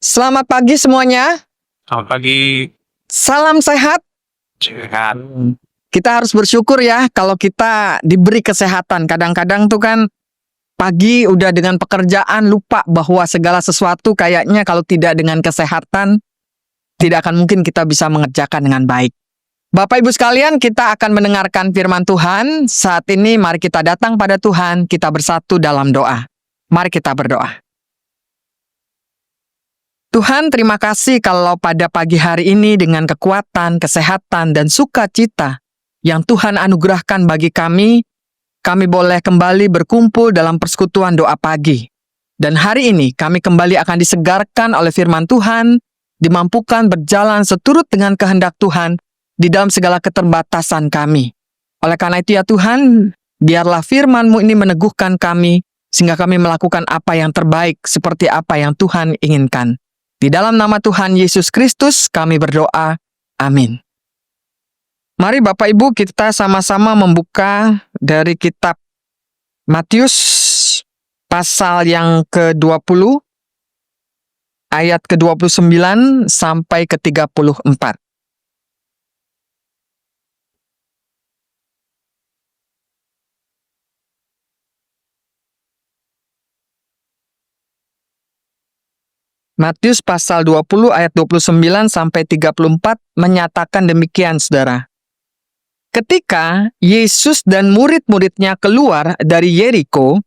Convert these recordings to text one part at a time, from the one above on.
Selamat pagi semuanya. Selamat pagi. Salam sehat. Sehat. Kita harus bersyukur ya kalau kita diberi kesehatan. Kadang-kadang tuh kan pagi udah dengan pekerjaan lupa bahwa segala sesuatu kayaknya kalau tidak dengan kesehatan tidak akan mungkin kita bisa mengerjakan dengan baik. Bapak Ibu sekalian, kita akan mendengarkan firman Tuhan. Saat ini mari kita datang pada Tuhan, kita bersatu dalam doa. Mari kita berdoa. Tuhan, terima kasih kalau pada pagi hari ini dengan kekuatan, kesehatan, dan sukacita yang Tuhan anugerahkan bagi kami boleh kembali berkumpul dalam persekutuan doa pagi. Dan hari ini kami kembali akan disegarkan oleh firman Tuhan, dimampukan berjalan seturut dengan kehendak Tuhan di dalam segala keterbatasan kami. Oleh karena itu ya Tuhan, biarlah firman-Mu ini meneguhkan kami, sehingga kami melakukan apa yang terbaik seperti apa yang Tuhan inginkan. Di dalam nama Tuhan Yesus Kristus kami berdoa. Amin. Mari Bapak Ibu kita sama-sama membuka dari kitab Matius pasal yang ke-20 ayat ke-29 sampai ke-34. Matius pasal 20 ayat 29 sampai 34 menyatakan demikian, Saudara. Ketika Yesus dan murid-muridnya keluar dari Yeriko,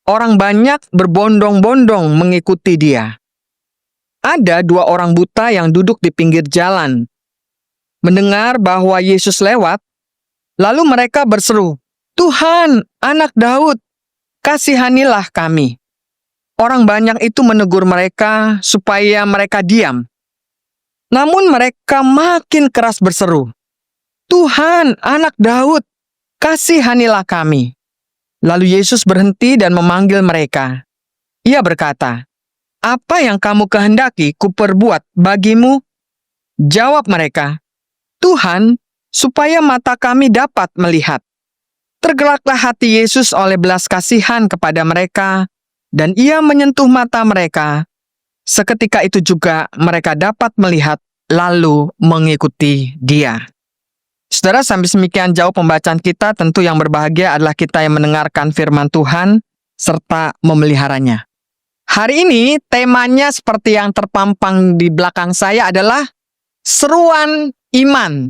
orang banyak berbondong-bondong mengikuti dia. Ada 2 orang buta yang duduk di pinggir jalan. Mendengar bahwa Yesus lewat, lalu mereka berseru, "Tuhan, Anak Daud, kasihanilah kami." Orang banyak itu menegur mereka supaya mereka diam. Namun mereka makin keras berseru, "Tuhan, Anak Daud, kasihanilah kami." Lalu Yesus berhenti dan memanggil mereka. Ia berkata, "Apa yang kamu kehendaki kuperbuat bagimu?" Jawab mereka, "Tuhan, supaya mata kami dapat melihat." Tergeraklah hati Yesus oleh belas kasihan kepada mereka, dan ia menyentuh mata mereka. Seketika itu juga mereka dapat melihat, lalu mengikuti dia. Saudara, sampai semikian jauh pembacaan kita, tentu yang berbahagia adalah kita yang mendengarkan firman Tuhan, serta memeliharanya. Hari ini temanya seperti yang terpampang di belakang saya adalah seruan iman.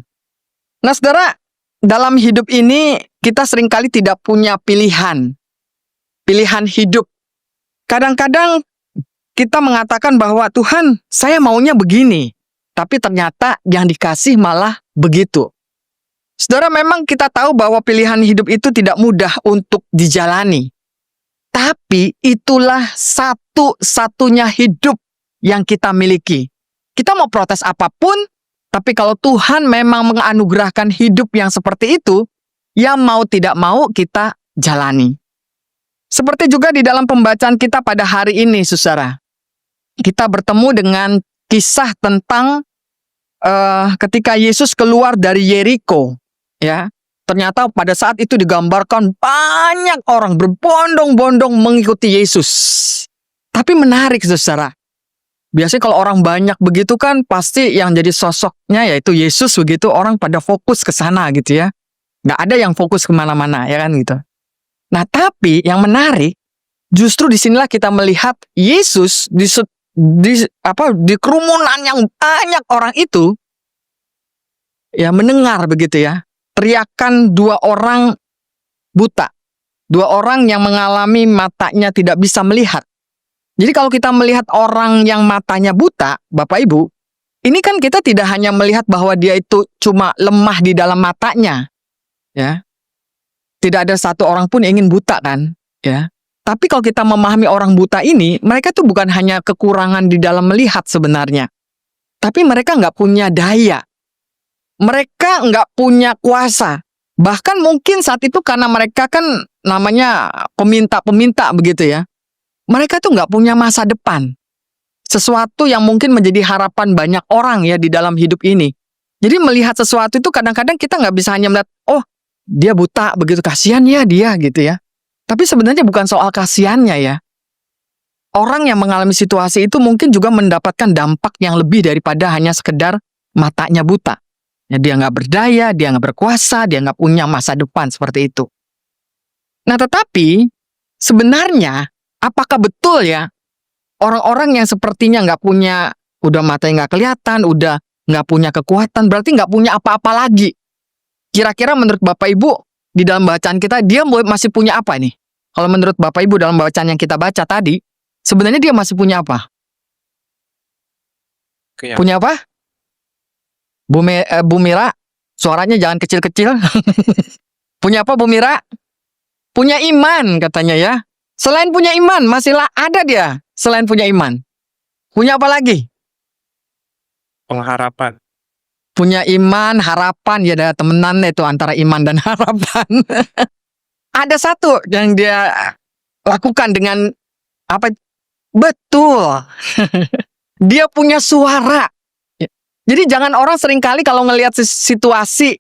Nah saudara, dalam hidup ini kita seringkali tidak punya pilihan hidup. Kadang-kadang kita mengatakan bahwa Tuhan, saya maunya begini. Tapi ternyata yang dikasih malah begitu. Saudara, memang kita tahu bahwa pilihan hidup itu tidak mudah untuk dijalani. Tapi itulah satu-satunya hidup yang kita miliki. Kita mau protes apapun, tapi kalau Tuhan memang menganugerahkan hidup yang seperti itu, ya mau tidak mau kita jalani. Seperti juga di dalam pembacaan kita pada hari ini, saudara. Kita bertemu dengan kisah tentang ketika Yesus keluar dari Yeriko. Ya, ternyata pada saat itu digambarkan banyak orang berbondong-bondong mengikuti Yesus. Tapi menarik, saudara. Biasanya kalau orang banyak begitu kan pasti yang jadi sosoknya yaitu Yesus begitu, orang pada fokus ke sana gitu ya. Nggak ada yang fokus kemana-mana, ya kan gitu. Nah, tapi yang menarik, justru disinilah kita melihat Yesus di kerumunan yang banyak orang itu, ya mendengar begitu ya, teriakan 2 orang buta, 2 orang yang mengalami matanya tidak bisa melihat. Jadi kalau kita melihat orang yang matanya buta, Bapak Ibu, ini kan kita tidak hanya melihat bahwa dia itu cuma lemah di dalam matanya, ya. Tidak ada satu orang pun yang ingin buta kan, ya. Tapi kalau kita memahami orang buta ini, mereka tuh bukan hanya kekurangan di dalam melihat sebenarnya. Tapi mereka nggak punya daya. Mereka nggak punya kuasa. Bahkan mungkin saat itu karena mereka kan namanya peminta-peminta begitu ya. Mereka tuh nggak punya masa depan. Sesuatu yang mungkin menjadi harapan banyak orang ya di dalam hidup ini. Jadi melihat sesuatu itu kadang-kadang kita nggak bisa hanya melihat, oh dia buta begitu, kasihan ya dia gitu ya. Tapi sebenarnya bukan soal kasihannya ya. orang yang mengalami situasi itu mungkin juga mendapatkan dampak yang lebih daripada hanya sekedar matanya buta. Ya, dia nggak berdaya, dia nggak berkuasa, dia nggak punya masa depan seperti itu. Nah, tetapi sebenarnya apakah betul ya orang-orang yang sepertinya nggak punya, udah matanya nggak kelihatan, udah nggak punya kekuatan, berarti nggak punya apa-apa lagi? Kira-kira menurut Bapak Ibu, di dalam bacaan kita, dia masih punya apa nih? Kalau menurut Bapak Ibu dalam bacaan yang kita baca tadi, sebenarnya dia masih punya apa? Oke, ya. Punya apa? Bu Mira, suaranya jangan kecil-kecil. Punya apa Bu Mira? Punya iman katanya ya. Selain punya iman, masihlah ada dia. Selain punya iman. Punya apa lagi? Pengharapan. Punya iman, harapan, ya ada temenan itu antara iman dan harapan. Ada satu yang dia lakukan dengan apa? Betul. Dia punya suara. Jadi jangan orang seringkali kalau ngelihat situasi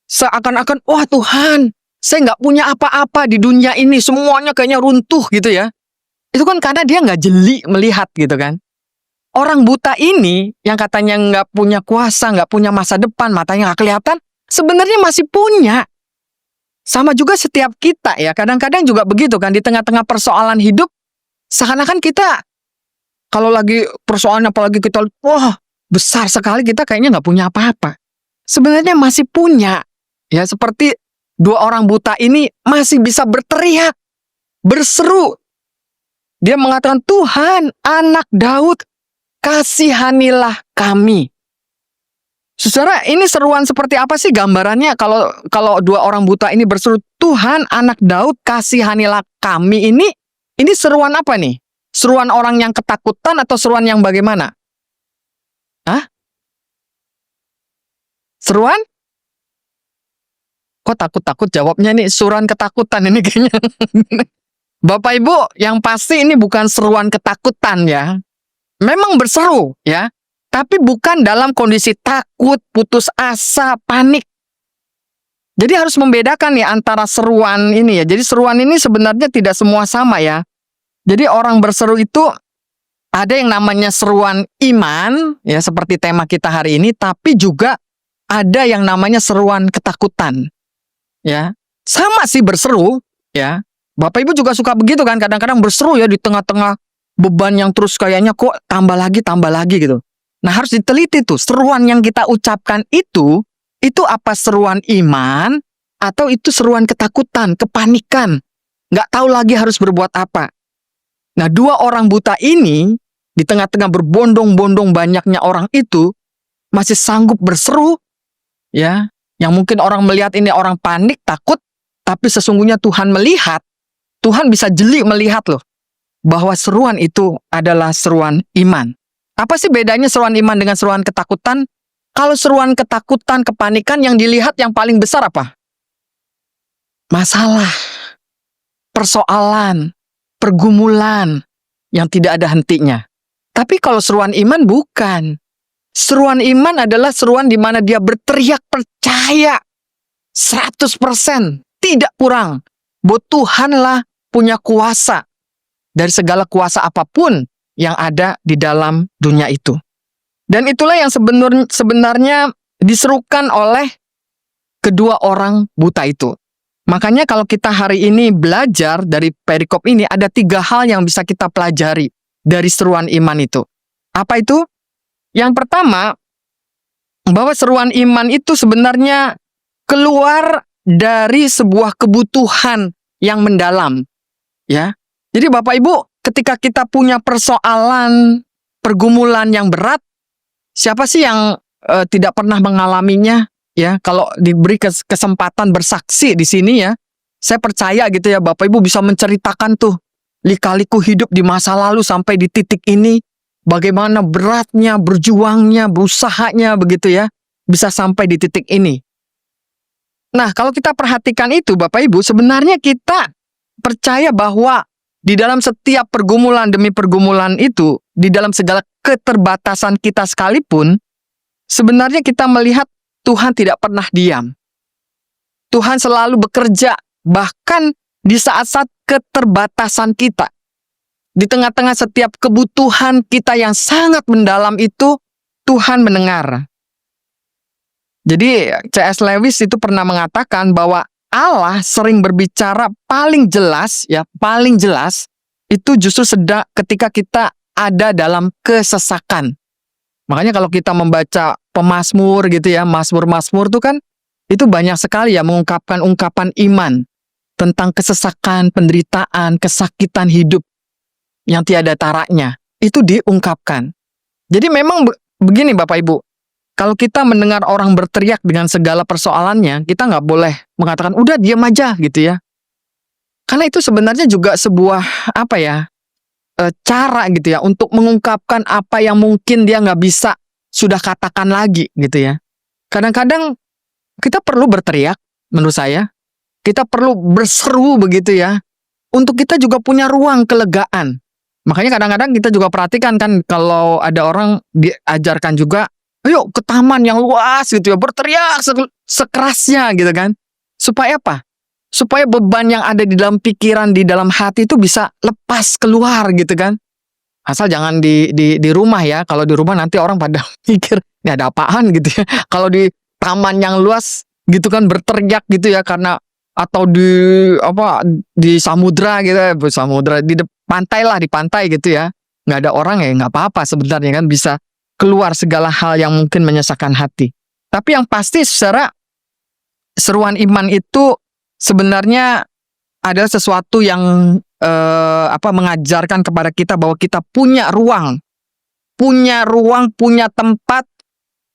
seakan-akan, wah Tuhan, saya nggak punya apa-apa di dunia ini, semuanya kayaknya runtuh gitu ya. Itu kan karena dia nggak jeli melihat gitu kan. Orang buta ini yang katanya nggak punya kuasa, nggak punya masa depan, matanya nggak kelihatan, sebenarnya masih punya. Sama juga setiap kita ya, kadang-kadang juga begitu kan, di tengah-tengah persoalan hidup, seakan-akan kita, kalau lagi persoalan apalagi kita, wah besar sekali, kita kayaknya nggak punya apa-apa. Sebenarnya masih punya. Ya seperti dua orang buta ini masih bisa berteriak, berseru. Dia mengatakan, Tuhan, anak Daud, kasihanilah kami. Saudara, ini seruan seperti apa sih gambarannya kalau dua orang buta ini berseru, Tuhan, anak Daud, kasihanilah kami, ini seruan apa nih? Seruan orang yang ketakutan atau seruan yang bagaimana? Hah? Seruan? Kok takut-takut jawabnya nih, seruan ketakutan ini kayaknya. Bapak Ibu, yang pasti ini bukan seruan ketakutan ya. Memang berseru ya, tapi bukan dalam kondisi takut, putus asa, panik. Jadi harus membedakan ya antara seruan ini ya. Jadi seruan ini sebenarnya tidak semua sama ya. Jadi orang berseru itu ada yang namanya seruan iman ya, seperti tema kita hari ini, tapi juga ada yang namanya seruan ketakutan. Ya. Sama sih berseru ya. Bapak Ibu juga suka begitu kan, kadang-kadang berseru ya di tengah-tengah beban yang terus kayaknya kok tambah lagi gitu. Nah, harus diteliti tuh, seruan yang kita ucapkan itu apa seruan iman atau itu seruan ketakutan, kepanikan. Nggak tahu lagi harus berbuat apa. Nah, dua orang buta ini di tengah-tengah berbondong-bondong banyaknya orang itu masih sanggup berseru ya, yang mungkin orang melihat ini orang panik, takut, tapi sesungguhnya Tuhan melihat, Tuhan bisa jeli melihat loh bahwa seruan itu adalah seruan iman. Apa sih bedanya seruan iman dengan seruan ketakutan? Kalau seruan ketakutan, kepanikan, yang dilihat yang paling besar apa? Masalah, persoalan, pergumulan yang tidak ada hentinya. Tapi kalau seruan iman bukan. Seruan iman adalah seruan di mana dia berteriak percaya 100%, tidak kurang, bahwa Tuhanlah punya kuasa dari segala kuasa apapun yang ada di dalam dunia itu. Dan itulah yang sebenarnya diserukan oleh kedua orang buta itu. Makanya kalau kita hari ini belajar dari perikop ini, ada 3 hal yang bisa kita pelajari dari seruan iman itu. Apa itu? Yang pertama, bahwa seruan iman itu sebenarnya keluar dari sebuah kebutuhan yang mendalam. Ya. Jadi Bapak Ibu, ketika kita punya persoalan, pergumulan yang berat, siapa sih yang tidak pernah mengalaminya? Ya, kalau diberi kesempatan bersaksi di sini ya, saya percaya gitu ya, Bapak Ibu bisa menceritakan tuh lika-liku hidup di masa lalu sampai di titik ini, bagaimana beratnya, berjuangnya, berusahanya begitu ya, bisa sampai di titik ini. Nah, kalau kita perhatikan itu Bapak Ibu, sebenarnya kita percaya bahwa di dalam setiap pergumulan demi pergumulan itu, di dalam segala keterbatasan kita sekalipun, sebenarnya kita melihat Tuhan tidak pernah diam. Tuhan selalu bekerja, bahkan di saat-saat keterbatasan kita. Di tengah-tengah setiap kebutuhan kita yang sangat mendalam itu, Tuhan mendengar. Jadi C.S. Lewis itu pernah mengatakan bahwa Allah sering berbicara paling jelas itu justru ketika kita ada dalam kesesakan. Makanya kalau kita membaca pemazmur gitu ya, mazmur-mazmur itu kan itu banyak sekali ya mengungkapkan ungkapan iman tentang kesesakan, penderitaan, kesakitan hidup yang tiada taranya. Itu diungkapkan. Jadi memang begini Bapak Ibu, kalau kita mendengar orang berteriak dengan segala persoalannya, kita nggak boleh mengatakan, udah diam aja gitu ya. Karena itu sebenarnya juga sebuah cara gitu ya untuk mengungkapkan apa yang mungkin dia nggak bisa sudah katakan lagi gitu ya. Kadang-kadang kita perlu berteriak, menurut saya. Kita perlu berseru begitu ya. Untuk kita juga punya ruang kelegaan. Makanya kadang-kadang kita juga perhatikan kan kalau ada orang diajarkan juga, ayo ke taman yang luas gitu ya, berteriak sekerasnya gitu kan. Supaya apa? Supaya beban yang ada di dalam pikiran, di dalam hati itu bisa lepas keluar gitu kan. Asal jangan di rumah ya. Kalau di rumah nanti orang pada mikir, ini ada apaan gitu ya. Kalau di taman yang luas gitu kan berteriak gitu ya karena atau di samudra gitu ya, samudra di pantai lah, di pantai gitu ya. Nggak ada orang ya nggak apa-apa sebenarnya kan, bisa keluar segala hal yang mungkin menyesakan hati. Tapi yang pasti secara seruan iman itu sebenarnya adalah sesuatu yang mengajarkan kepada kita bahwa kita punya ruang, punya tempat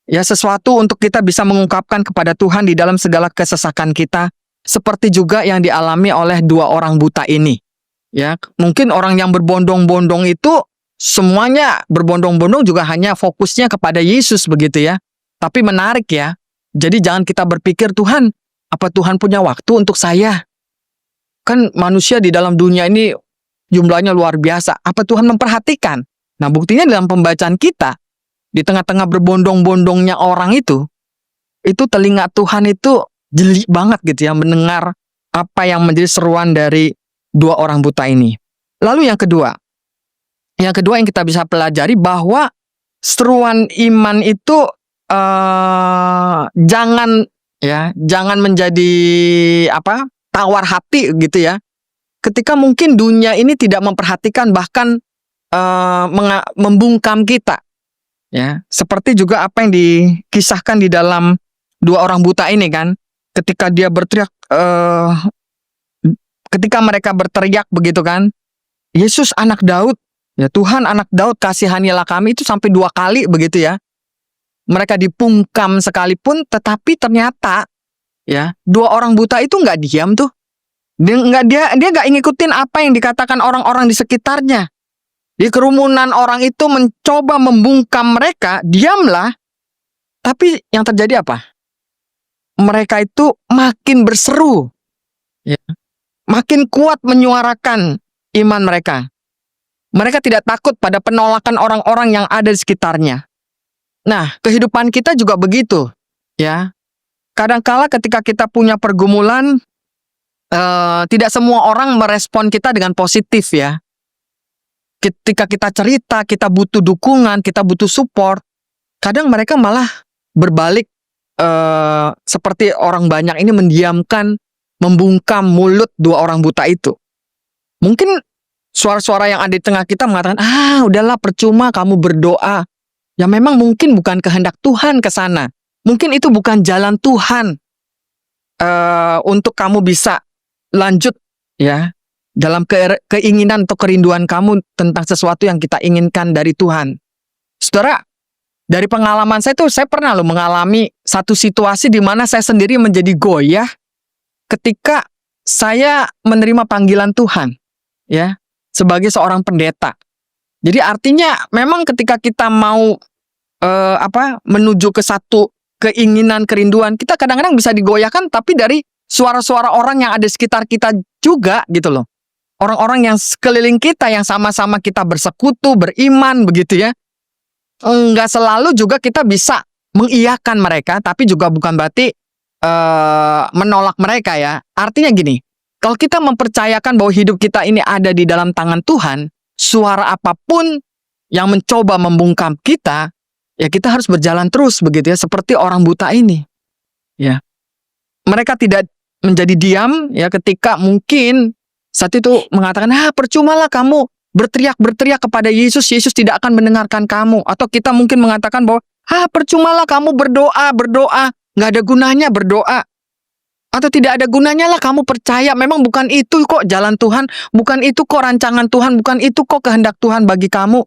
ya, sesuatu untuk kita bisa mengungkapkan kepada Tuhan di dalam segala kesesakan kita, seperti juga yang dialami oleh dua orang buta ini. Ya, mungkin orang yang berbondong-bondong itu semuanya berbondong-bondong juga hanya fokusnya kepada Yesus begitu ya. Tapi menarik ya. Jadi jangan kita berpikir, Tuhan, apa Tuhan punya waktu untuk saya? Kan manusia di dalam dunia ini jumlahnya luar biasa. Apa Tuhan memperhatikan? Nah, buktinya dalam pembacaan kita, di tengah-tengah berbondong-bondongnya orang itu telinga Tuhan itu jeli banget gitu ya, mendengar apa yang menjadi seruan dari dua orang buta ini. Lalu yang kedua yang kita bisa pelajari bahwa seruan iman itu jangan menjadi tawar hati gitu ya. Ketika mungkin dunia ini tidak memperhatikan, bahkan membungkam kita. Ya, seperti juga apa yang dikisahkan di dalam dua orang buta ini kan, ketika dia berteriak, ketika mereka berteriak begitu kan, Yesus anak Daud, ya Tuhan anak Daud kasihanilah kami, itu sampai 2 kali begitu ya. Mereka dipungkam sekalipun, tetapi ternyata ya dua orang buta itu nggak diam tuh. Dia nggak ngikutin apa yang dikatakan orang-orang di sekitarnya. Di kerumunan orang itu mencoba membungkam mereka, diamlah. Tapi yang terjadi apa? Mereka itu makin berseru, ya, makin kuat menyuarakan iman mereka. Mereka tidak takut pada penolakan orang-orang yang ada di sekitarnya. Nah, kehidupan kita juga begitu, ya. Kadangkala ketika kita punya pergumulan, tidak semua orang merespon kita dengan positif ya. Ketika kita cerita, kita butuh dukungan, kita butuh support, kadang mereka malah berbalik seperti orang banyak ini mendiamkan, membungkam mulut dua orang buta itu. Mungkin suara-suara yang ada di tengah kita mengatakan, udahlah percuma kamu berdoa. Ya memang mungkin bukan kehendak Tuhan ke sana. Mungkin itu bukan jalan Tuhan untuk kamu bisa lanjut ya dalam keinginan atau kerinduan kamu tentang sesuatu yang kita inginkan dari Tuhan. Saudara, dari pengalaman saya pernah mengalami satu situasi di mana saya sendiri menjadi goyah ketika saya menerima panggilan Tuhan ya sebagai seorang pendeta. Jadi artinya memang ketika kita mau menuju ke satu keinginan, kerinduan, kita kadang-kadang bisa digoyahkan tapi dari suara-suara orang yang ada di sekitar kita juga gitu loh. Orang-orang yang sekeliling kita yang sama-sama kita bersekutu, beriman begitu ya. Enggak selalu juga kita bisa mengiyakan mereka, tapi juga bukan berarti menolak mereka ya. Artinya gini, kalau kita mempercayakan bahwa hidup kita ini ada di dalam tangan Tuhan, suara apapun yang mencoba membungkam kita, ya kita harus berjalan terus begitu ya, seperti orang buta ini. Ya. Mereka tidak menjadi diam ya ketika mungkin saat itu mengatakan, percumalah kamu berteriak-berteriak kepada Yesus, Yesus tidak akan mendengarkan kamu. Atau kita mungkin mengatakan bahwa, percumalah kamu berdoa, nggak ada gunanya berdoa. Atau tidak ada gunanya lah kamu percaya, memang bukan itu kok jalan Tuhan, bukan itu kok rancangan Tuhan, bukan itu kok kehendak Tuhan bagi kamu.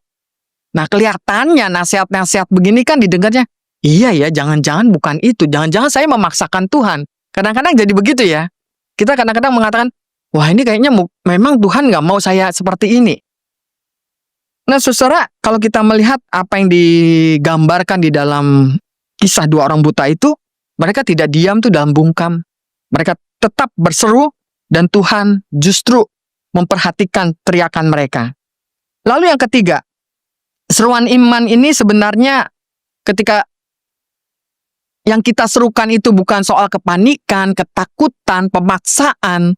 Nah, kelihatannya nasihat-nasihat begini kan didengarnya, iya ya, jangan-jangan bukan itu, jangan-jangan saya memaksakan Tuhan. Kadang-kadang jadi begitu ya. Kita kadang-kadang mengatakan, wah ini kayaknya memang Tuhan nggak mau saya seperti ini. Nah, saudara, kalau kita melihat apa yang digambarkan di dalam kisah dua orang buta itu, mereka tidak diam tuh dalam bungkam. Mereka tetap berseru dan Tuhan justru memperhatikan teriakan mereka. Lalu yang ketiga, seruan iman ini sebenarnya ketika yang kita serukan itu bukan soal kepanikan, ketakutan, pemaksaan,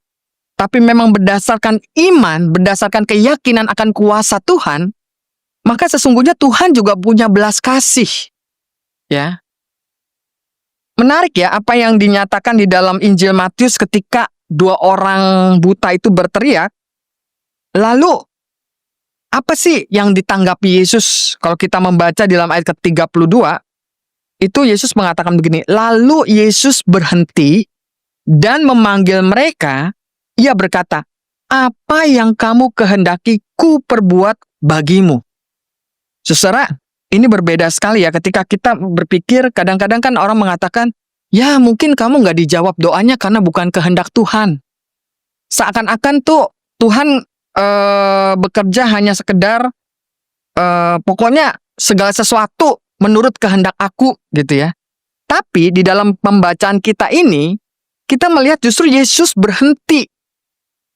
tapi memang berdasarkan iman, berdasarkan keyakinan akan kuasa Tuhan, maka sesungguhnya Tuhan juga punya belas kasih. Ya. Menarik ya apa yang dinyatakan di dalam Injil Matius ketika dua orang buta itu berteriak. Lalu, apa sih yang ditanggapi Yesus? Kalau kita membaca di dalam ayat ke-32, itu Yesus mengatakan begini, lalu Yesus berhenti dan memanggil mereka, ia berkata, apa yang kamu kehendaki ku perbuat bagimu? Saudara, ini berbeda sekali ya ketika kita berpikir, kadang-kadang kan orang mengatakan, ya mungkin kamu nggak dijawab doanya karena bukan kehendak Tuhan. Seakan-akan tuh Tuhan bekerja hanya sekedar, pokoknya segala sesuatu menurut kehendak aku gitu ya. Tapi di dalam pembacaan kita ini, kita melihat justru Yesus berhenti.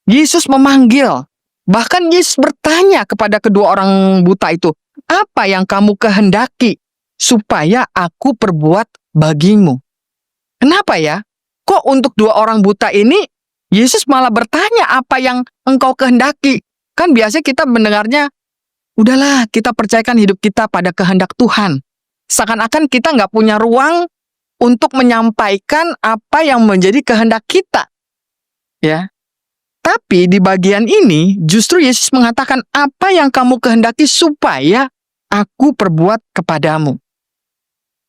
Yesus memanggil. Bahkan Yesus bertanya kepada kedua orang buta itu, apa yang kamu kehendaki supaya aku perbuat bagimu? Kenapa ya? Kok untuk dua orang buta ini, Yesus malah bertanya apa yang engkau kehendaki? Kan biasanya kita mendengarnya, udahlah kita percayakan hidup kita pada kehendak Tuhan. Seakan-akan kita nggak punya ruang untuk menyampaikan apa yang menjadi kehendak kita. Ya. Tapi di bagian ini justru Yesus mengatakan apa yang kamu kehendaki supaya aku perbuat kepadamu.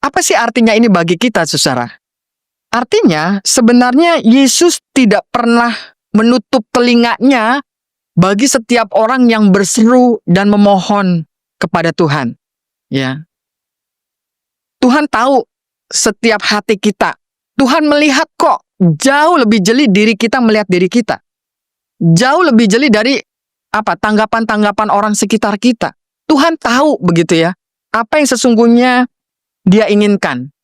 Apa sih artinya ini bagi kita, saudara? Artinya sebenarnya Yesus tidak pernah menutup telinganya bagi setiap orang yang berseru dan memohon kepada Tuhan. Ya. Tuhan tahu setiap hati kita. Tuhan melihat kok jauh lebih jeli diri kita melihat diri kita. Jauh lebih jeli dari tanggapan-tanggapan orang sekitar kita. Tuhan tahu begitu ya, apa yang sesungguhnya Dia inginkan.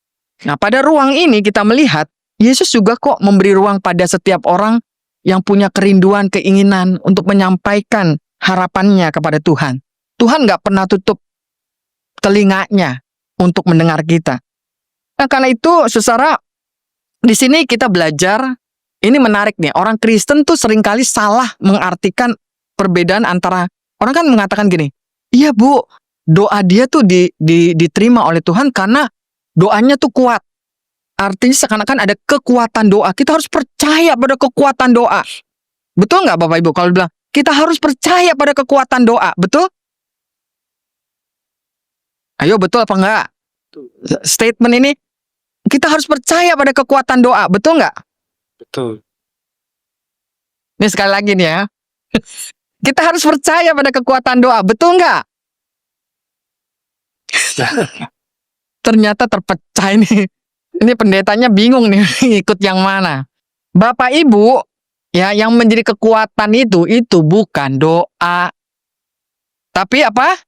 Nah, pada ruang ini kita melihat Yesus juga kok memberi ruang pada setiap orang yang punya kerinduan, keinginan untuk menyampaikan harapannya kepada Tuhan. Tuhan nggak pernah tutup telinganya untuk mendengar kita. Nah, karena itu, saudara, di sini kita belajar. Ini menarik nih, orang Kristen tuh seringkali salah mengartikan perbedaan antara, orang kan mengatakan gini, iya Bu, doa dia tuh diterima oleh Tuhan karena doanya tuh kuat. Artinya seakan-akan ada kekuatan doa, kita harus percaya pada kekuatan doa. Betul nggak Bapak Ibu kalau bilang, kita harus percaya pada kekuatan doa, betul? Ayo betul apa enggak? Statement ini, kita harus percaya pada kekuatan doa, betul nggak? Betul. Ini sekali lagi nih ya. Kita harus percaya pada kekuatan doa, betul nggak? Ternyata terpecah ini. Ini pendetanya bingung nih, ikut yang mana. Bapak Ibu, ya yang menjadi kekuatan itu bukan doa. Tapi apa?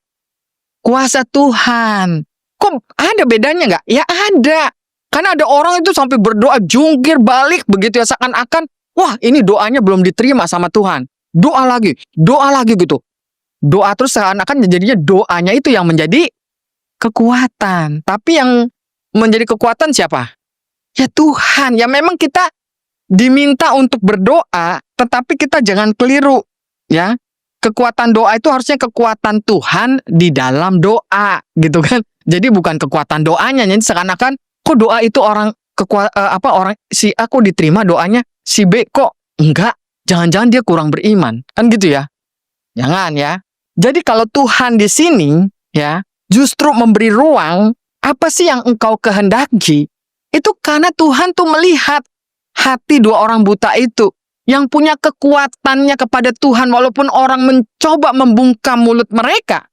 Kuasa Tuhan. Kok ada bedanya nggak? Ya ada. Karena ada orang itu sampai berdoa jungkir balik begitu ya, seakan-akan wah ini doanya belum diterima sama Tuhan. Doa lagi gitu. Doa terus seakan-akan jadinya doanya itu yang menjadi kekuatan. Tapi yang menjadi kekuatan siapa? Ya Tuhan. Ya memang kita diminta untuk berdoa, tetapi kita jangan keliru. Ya. Kekuatan doa itu harusnya kekuatan Tuhan di dalam doa, gitu kan. Jadi bukan kekuatan doanya, jadi seakan-akan kok doa itu orang orang si A kok diterima doanya, si B kok enggak. Jangan-jangan dia kurang beriman. Kan gitu ya. Jangan ya. Jadi kalau Tuhan di sini ya, justru memberi ruang, apa sih yang engkau kehendaki? Itu karena Tuhan tuh melihat hati dua orang buta itu yang punya kekuatannya kepada Tuhan walaupun orang mencoba membungkam mulut mereka.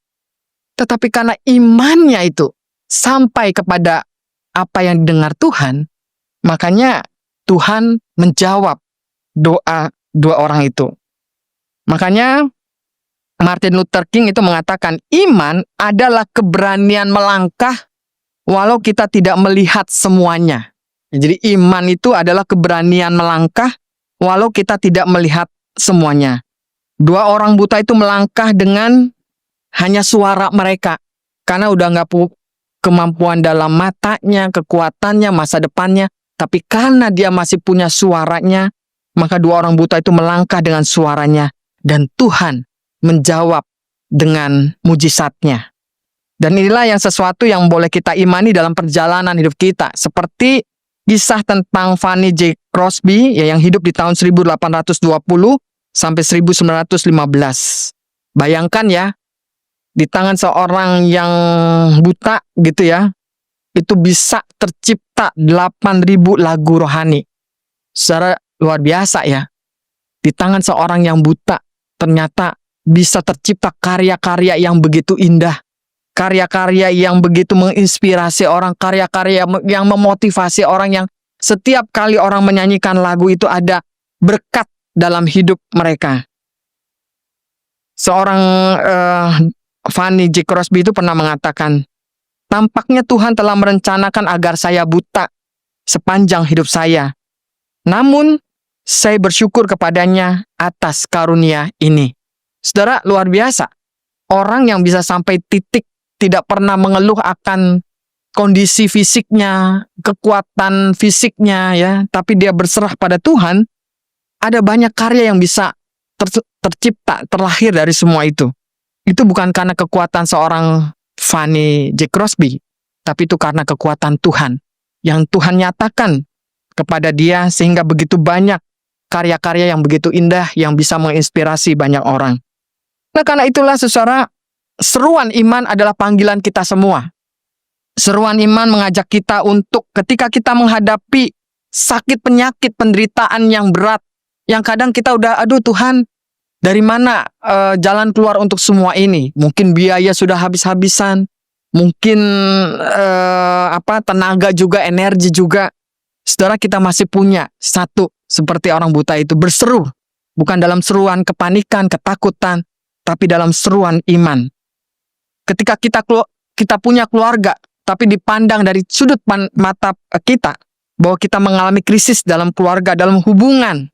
Tetapi karena imannya itu sampai kepada apa yang didengar Tuhan, makanya Tuhan menjawab doa dua orang itu. Makanya Martin Luther King itu mengatakan iman adalah keberanian melangkah walau kita tidak melihat semuanya. Jadi iman itu adalah keberanian melangkah walau kita tidak melihat semuanya. Dua orang buta itu melangkah dengan hanya suara mereka. Karena udah nggak kemampuan dalam matanya, kekuatannya, masa depannya. Tapi karena dia masih punya suaranya, maka dua orang buta itu melangkah dengan suaranya. Dan Tuhan menjawab dengan mujizatnya. Dan inilah yang sesuatu yang boleh kita imani dalam perjalanan hidup kita. Seperti kisah tentang Fanny J. Crosby yang hidup di tahun 1820 sampai 1915. Bayangkan ya, di tangan seorang yang buta gitu ya, itu bisa tercipta 8.000 lagu rohani. Secara luar biasa ya. Di tangan seorang yang buta ternyata bisa tercipta karya-karya yang begitu indah. Karya-karya yang begitu menginspirasi orang, karya-karya yang memotivasi orang, yang setiap kali orang menyanyikan lagu itu ada berkat dalam hidup mereka. Seorang Fanny J. Crosby itu pernah mengatakan, tampaknya Tuhan telah merencanakan agar saya buta sepanjang hidup saya. Namun, saya bersyukur kepadanya atas karunia ini. Saudara, luar biasa. Orang yang bisa sampai titik tidak pernah mengeluh akan kondisi fisiknya, kekuatan fisiknya ya, tapi dia berserah pada Tuhan, ada banyak karya yang bisa tercipta, terlahir dari semua itu. Itu bukan karena kekuatan seorang Fanny J. Crosby, tapi itu karena kekuatan Tuhan yang Tuhan nyatakan kepada dia sehingga begitu banyak karya-karya yang begitu indah yang bisa menginspirasi banyak orang. Nah, karena itulah saudara, seruan iman adalah panggilan kita semua. Seruan iman mengajak kita untuk ketika kita menghadapi sakit, penyakit, penderitaan yang berat, yang kadang kita udah, aduh Tuhan, dari mana jalan keluar untuk semua ini? Mungkin biaya sudah habis-habisan, mungkin tenaga juga, energi juga. Saudara, kita masih punya satu, seperti orang buta itu, berseru. Bukan dalam seruan kepanikan, ketakutan, tapi dalam seruan iman. Ketika kita punya keluarga, tapi dipandang dari sudut mata kita, bahwa kita mengalami krisis dalam keluarga, dalam hubungan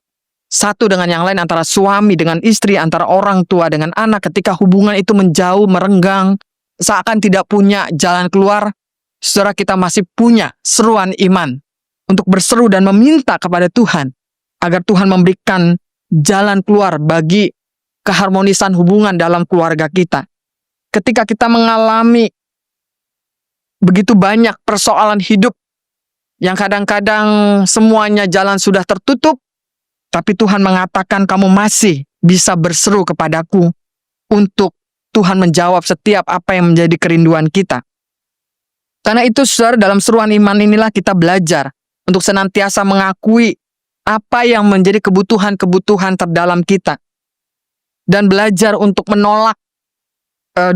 satu dengan yang lain, antara suami dengan istri, antara orang tua dengan anak, ketika hubungan itu menjauh, merenggang, seakan tidak punya jalan keluar, saudara, kita masih punya seruan iman untuk berseru dan meminta kepada Tuhan, agar Tuhan memberikan jalan keluar bagi keharmonisan hubungan dalam keluarga kita. Ketika kita mengalami begitu banyak persoalan hidup yang kadang-kadang semuanya jalan sudah tertutup, tapi Tuhan mengatakan kamu masih bisa berseru kepadaku untuk Tuhan menjawab setiap apa yang menjadi kerinduan kita. Karena itu saudara, dalam seruan iman inilah kita belajar untuk senantiasa mengakui apa yang menjadi kebutuhan-kebutuhan terdalam kita. Dan belajar untuk menolak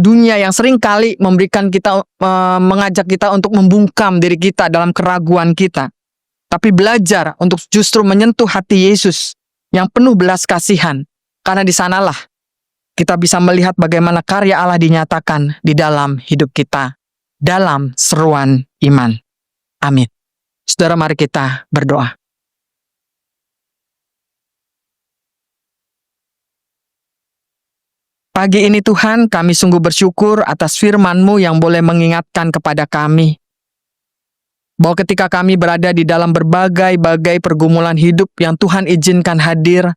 dunia yang sering kali mengajak kita untuk membungkam diri kita dalam keraguan kita. Tapi belajar untuk justru menyentuh hati Yesus yang penuh belas kasihan. Karena di sanalah kita bisa melihat bagaimana karya Allah dinyatakan di dalam hidup kita. Dalam seruan iman. Amin. Saudara, mari kita berdoa. Pagi ini Tuhan, kami sungguh bersyukur atas firman-Mu yang boleh mengingatkan kepada kami bahwa ketika kami berada di dalam berbagai-bagai pergumulan hidup yang Tuhan izinkan hadir,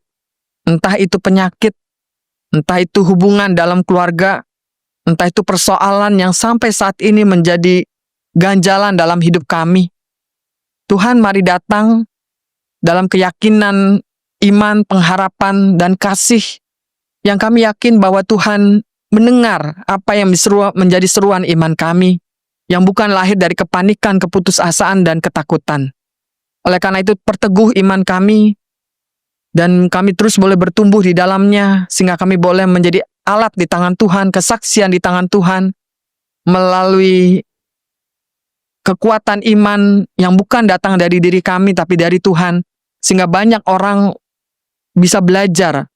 entah itu penyakit, Entah itu hubungan dalam keluarga, entah itu persoalan yang sampai saat ini menjadi ganjalan dalam hidup kami. Tuhan, mari datang dalam keyakinan, iman, pengharapan, dan kasih yang kami yakin bahwa Tuhan mendengar apa yang menjadi seruan iman kami, yang bukan lahir dari kepanikan, keputusasaan, dan ketakutan. Oleh karena itu, perteguh iman kami, dan kami terus boleh bertumbuh di dalamnya, sehingga kami boleh menjadi alat di tangan Tuhan, kesaksian di tangan Tuhan, melalui kekuatan iman yang bukan datang dari diri kami, tapi dari Tuhan, sehingga banyak orang bisa belajar,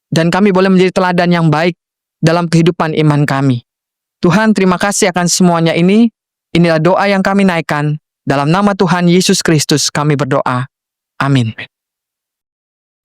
dan kami boleh menjadi teladan yang baik dalam kehidupan iman kami. Tuhan, terima kasih akan semuanya ini. Inilah doa yang kami naikkan. Dalam nama Tuhan Yesus Kristus kami berdoa. Amin.